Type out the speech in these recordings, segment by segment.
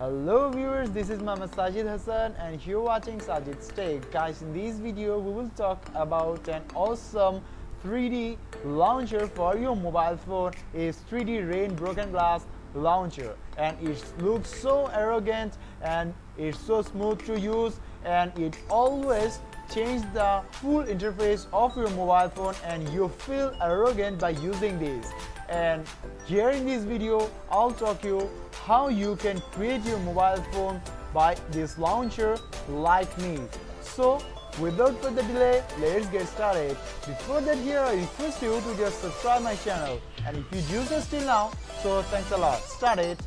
Hello viewers, this is Mama Sajid Hassan and you're watching Sajid's Take. Guys, in this video we will talk about an awesome 3D launcher for your mobile phone. It's 3D rain broken glass launcher and it looks so arrogant and it's so smooth to use and it always changes the full interface of your mobile phone and you feel arrogant by using this. And here in this video I'll talk you how you can create your mobile phone by this launcher like me. So without further delay, let's get started. Before that, here I request you to just subscribe my channel, and if you do so still now, so thanks a lot. Start it.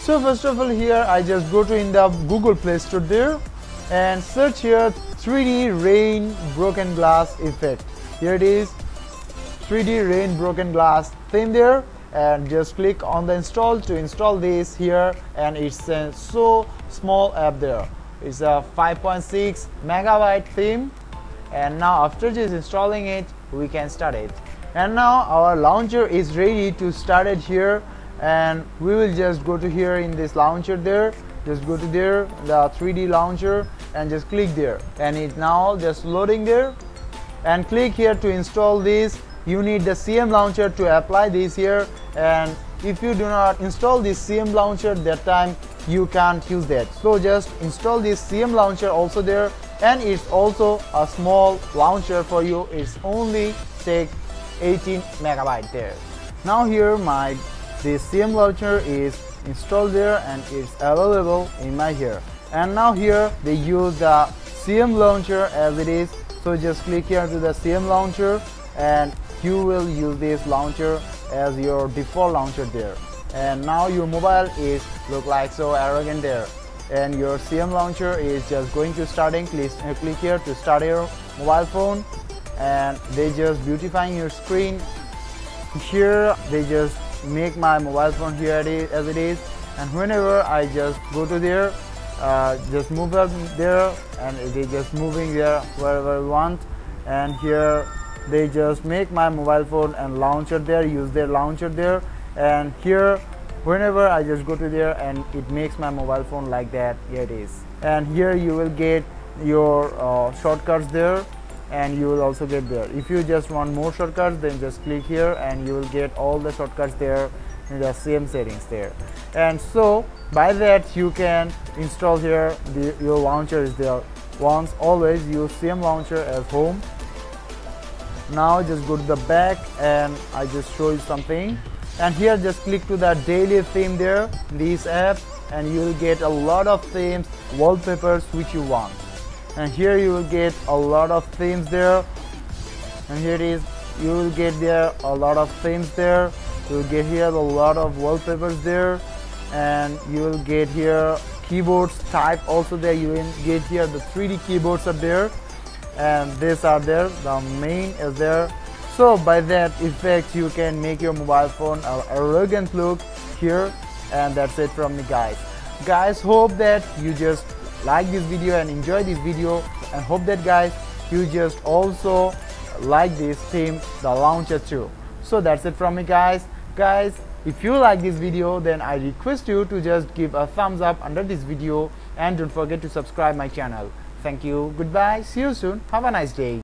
So first of all, here I just go to in the Google Play Store there and search here 3D rain broken glass effect. Here it is, 3D rain broken glass theme there, and just click on the install to install this here, and it's a so small app there. It's a 5.6 megabyte theme, and now after just installing it we can start it. And now our launcher is ready to start it here, and we will just go to here in this launcher there, just go to there, the 3D launcher, and just click there, and it's now just loading there, and click here to install this. You need the CM launcher to apply this here, and if you do not install this CM launcher, that time you can't use that. So just install this CM launcher also there, and it's also a small launcher for you. It's only take 18 megabyte there. Now here this CM launcher is installed there and it's available in my here. And now here they use the CM launcher as it is, so just click here to the CM launcher and you will use this launcher as your default launcher there. And now your mobile is look like so arrogant there, and your CM launcher is just going to starting. Please click here to start your mobile phone, and they just beautifying your screen. Here they just make my mobile phone here as it is, and whenever I just go to there, just move up there, and they just moving there wherever I want. And here they just make my mobile phone and launcher there, use their launcher there, and here whenever I just go to there and it makes my mobile phone like that. Here it is, and here you will get your shortcuts there, and you will also get there. If you just want more shortcuts, then just click here and you will get all the shortcuts there in the same settings there. And so by that you can install here your launcher is there. Once always use CM launcher as home. Now just go to the back and I just show you something, and here just click to the daily theme there, this app, and you will get a lot of themes, wallpapers which you want. And here you will get a lot of themes there, and here it is, you will get there a lot of themes there. You will get here a lot of wallpapers there, and you will get here keyboards type also there. You will get here the 3D keyboards are there, and these are there, the main is there. So by that effect you can make your mobile phone an arrogant look here. And that's it from me, guys. Hope that you just like this video and enjoy this video, and hope that guys you just also like this theme, the launcher too. So that's it from me, guys. If you like this video, then I request you to just give a thumbs up under this video, and don't forget to subscribe my channel. Thank you, goodbye, see you soon, have a nice day.